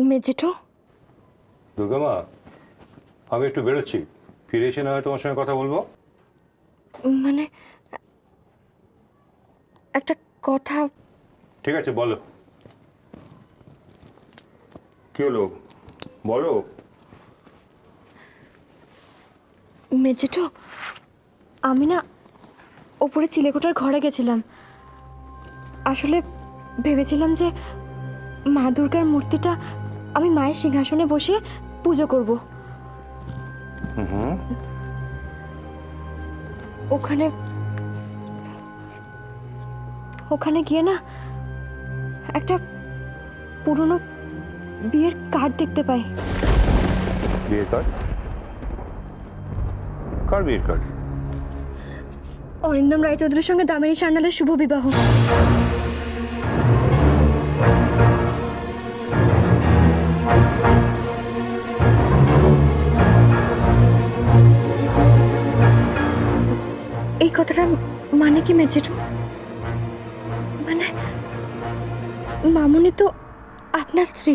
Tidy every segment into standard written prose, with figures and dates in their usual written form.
মেজেঠু, দুর্গামা, আমি একটু বেরোচ্ছি, ফিরে এসে না হয় তোমার সঙ্গে কথা বলবো। মানে একটা কথা। ঠিক আছে, বলো কি হলো, বলো। মেজেঠু, আমি না ওপরে চিলেকোঠার ঘরে গেছিলাম। আসলে ভেবেছিলাম যে মা দুর্গার মূর্তিটা আমি মায়ের সিংহাসনে বসে পুজো করব। ওখানে ওখানে গিয়ে না একটা পুরনো বিয়ের কার্ড দেখতে পাই। বিয়ের কার্ড? কার বিয়ের কার্ড? অরিন্দম রায়চৌধুরীর সঙ্গে দামিনী সান্যালের শুভ বিবাহ। এই কথাটা মানে কি মেজেঠু? মানে মামুনি তো আপনার স্ত্রী,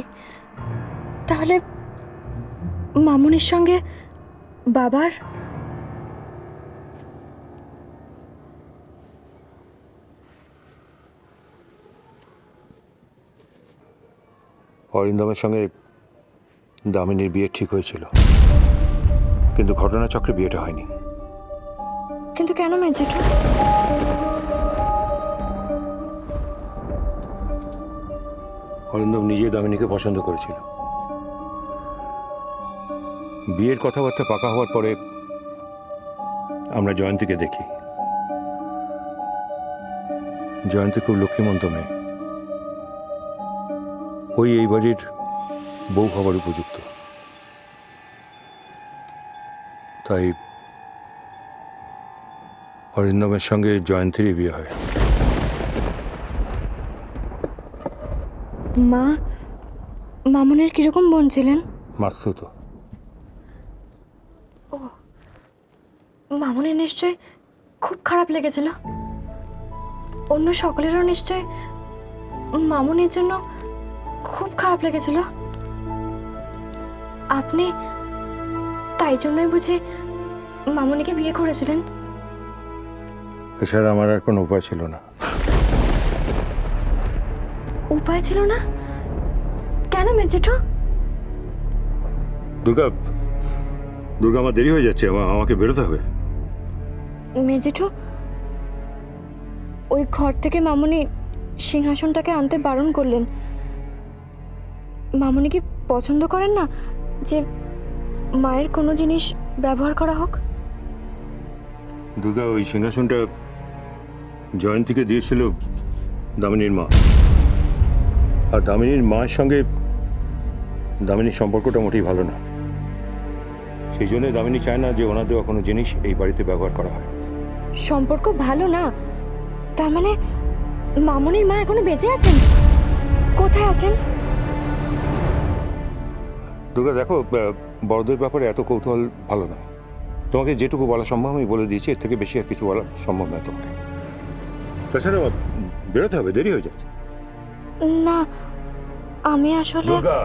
তাহলে মামুনির সঙ্গে বাবার? অরিন্দমের সঙ্গে দামিনীর বিয়ে ঠিক হয়েছিল, কিন্তু ঘটনাচক্রে বিয়েটা হয়নি। কিন্তু কেন মেজেঠু? অরিন্দম নিজে দামিনীকে পছন্দ করেছিল। বিয়ের কথাবার্তা পাকা হওয়ার পরে আমরা জয়ন্তীকে দেখি। জয়ন্তী খুব লক্ষ্মীমন্ত মেয়ে, ওই এই বাড়ির বউ হবার উপযুক্ত। তাই অরিন্দমের সঙ্গে জয়ন্তীরই বিয়ে হয়। মা মামুনের কিরকম বোন ছিলেন? মাস্তুত। মামুনের নিশ্চয় খুব খারাপ লেগেছিল। অন্য সকলেরও নিশ্চয় মামুনের জন্য খুব খারাপ লেগেছিল। আপনি তাই জন্যই বুঝি মামুনিকে বিয়ে করেছিলেন? এছাড়া আমার আর কোনো উপায় ছিল না। উপায় ছিল না? কেন মেজেঠু? দুর্গা, দুর্গা, আমার দেরি হয়ে যাচ্ছে, আমাকে বেরোতে হবে। মেজেঠু, ওই ঘর থেকে মামুনি সিংহাসনটাকে আনতে বারণ করলেন। মামুনি কি পছন্দ করেন না যে মায়ের কোনো জিনিস ব্যবহার করা হোক? দুর্গা, ওই সিংহাসনটা জয়ন্তীকে দিয়েছিল দামিনীর মা, আর দামিনীর মায়ের সঙ্গে দামিনীর সম্পর্কটা মোটেই ভালো না। সেই জন্য দামিনী চায় না যে ওনার দেওয়া কোনো জিনিস এই বাড়িতে ব্যবহার করা হয়। সম্পর্ক ভালো না তার মানে মামুনির মা এখনো বেঁচে আছেন? কোথায় আছেন? দুর্গা দেখো, বড়দের ব্যাপারে এত কৌতূহল ভালো না। তোমাকে যেটুকু বলা সম্ভব আমি বলে দিয়েছি, এর থেকে বেশি আর কিছু বলা সম্ভব নয় তোমাকে। তাছাড়া বেরোতে হবে, দেরি হয়ে যাচ্ছে। না, আমি আসলে দুর্গা,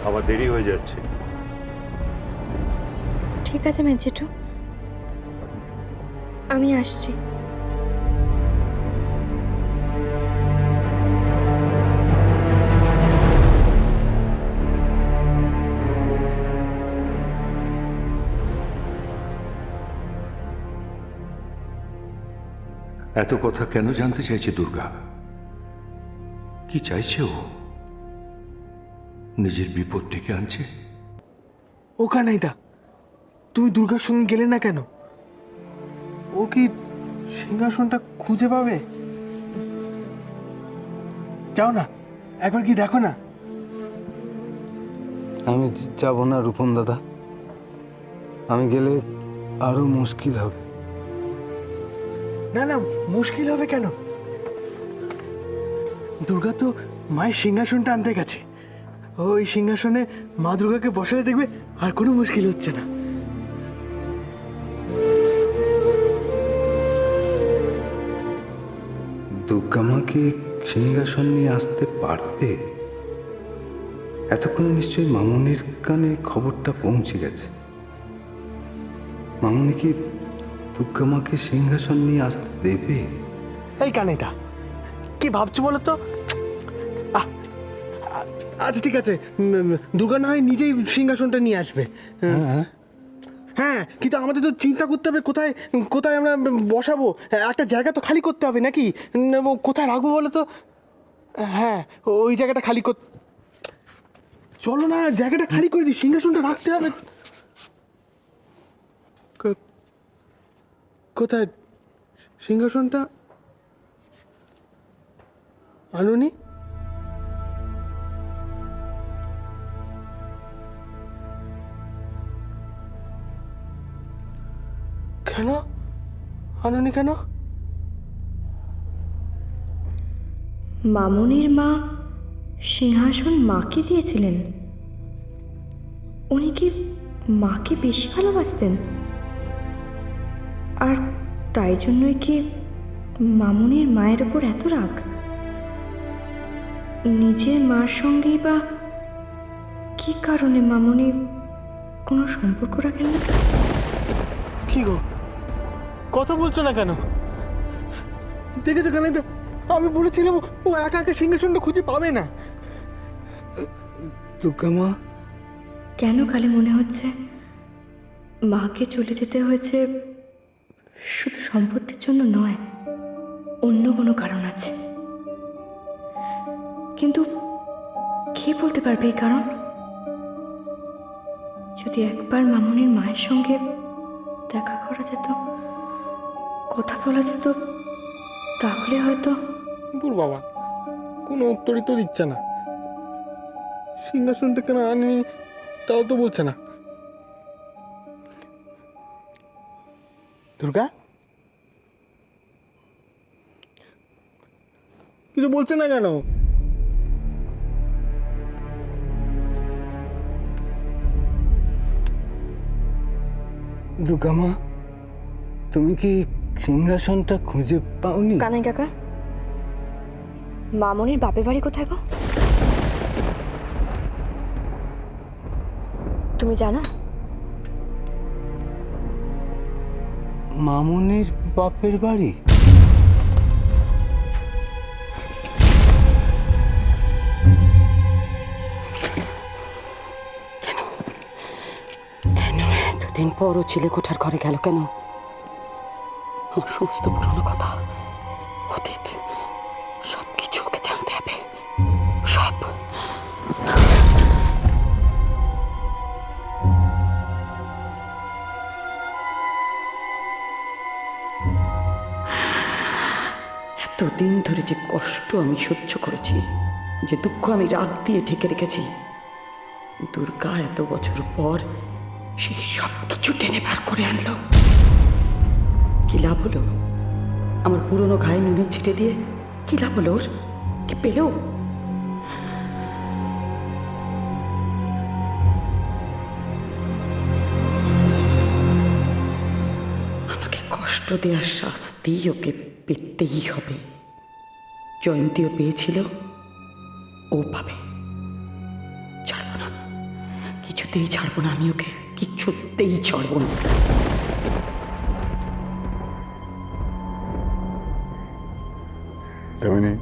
আবার দেরি হয়ে যাচ্ছে। ঠিক আছে মেজেঠু, আমি আসছি। এত কথা কেন জানতে চাইছে দুর্গা? কি চাইছে ও? নিজের বিপদ ডেকে আনছে? ও কানাইদা, তুমি দুর্গার সঙ্গে গেলে না কেন? ও কি সিংহাসনটা খুঁজে পাবে? যাও না, একবার কি দেখো না। আমি যাব না রূপম দাদা, আমি গেলে আরো মুশকিল হবে। না না, মুশকিল হবে কেন? দুর্গা তো মায়ের সিংহাসনটা আনতে গেছে। ওই সিংহাসনে মা দুর্গাকে বসালে দেখবে আর কোনো মুশকিল হচ্ছে না। দুর্গা মা কি সিংহাসন নিয়ে আসতে পারবে? এতক্ষণে নিশ্চয়ই মামুনির কানে খবরটা পৌঁছে গেছে। মামুনি কি দুর্গামাকে সিংহাসন নিয়ে আসতে দেবে? এই কানাইদা, কি ভাবছো বলো তো? আহ, আচ্ছা ঠিক আছে, দুর্গা না হয় নিজেই সিংহাসনটা নিয়ে আসবে। হ্যাঁ, হ্যাঁ, কিন্তু আমাদের তো চিন্তা করতে হবে কোথায় কোথায় আমরা বসাবো। একটা জায়গা তো খালি করতে হবে নাকি? কোথায় রাখবো বলো তো? হ্যাঁ, ওই জায়গাটা খালি কর। চলো না, জায়গাটা খালি করে দিই, সিংহাসনটা রাখতে হবে। কোথায় সিংহাসনটা? আনুনি, কেন আনুনি কেন? মামুনির মা সিংহাসন মাকে দিয়েছিলেন? উনি কি মাকে বেশি ভালোবাসতেন? আর তাই জন্যই কি মামুনির মায়ের ওপর এত রাগ? নিজের মার সঙ্গেই বা কি কারণে মামুনি কোনো সম্পর্ক রাখেন না? কি গো, কথা বলছো না কেন? দেখেছো কেন? আমি বলেছিলাম ও একা একা সিংহাসনটা খুঁজে পাবে না। দুর্গামা, কেন কালে মনে হচ্ছে মাকে চলে যেতে হয়েছে শুধু সম্পত্তির জন্য নয়, অন্য কোনো কারণ আছে। কিন্তু কে বলতে পারবে এই কারণ? যদি একবার মামুনির মায়ের সঙ্গে দেখা করা যেত, কথা বলা যেত, তাহলে হয়তো। দূর বাবা, কোনো উত্তরই তো দিচ্ছে না। সিংহাসনটা কেন আনেনি তাও তো বলছে না। দুর্গা কিছু বলছে না কেন? দুর্গামা, তুমি কি সিংহাসনটা খুঁজে পাওনি? কানাই কাকা, মামুনির বাপের বাড়ি কোথায় গো? তুমি জানো? মামুনির বাপের বাড়ি? কেন এতদিন পর ও ছেলে কোঠার ঘরে গেল কেন? আমার সমস্ত পুরনো কথা, অতীত, সব কিছু ওকে জানতে হবে। সব। এতদিন ধরে যে কষ্ট আমি সহ্য করেছি, যে দুঃখ আমি রাগ দিয়ে ঢেকে রেখেছি, দুর্গা এত বছর পর সেই সব কিছু টেনে বার করে আনলো। কি লাভ হলো? আমার পুরনো ঘায়ে নুনের ছিটে দিয়ে কি লাভ হলো? ওর কি পেল? আমাকে কষ্ট দেওয়ার শাস্তি ওকে পেতেই হবে। জয়ন্তীও পেয়েছিল, ও পাবে। ছাড়বো না, কিছুতেই ছাড়বো না আমি ওকে, কিছুতেই ছাড়বো না। দামিনী,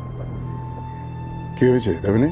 কি হয়েছে দামিনী?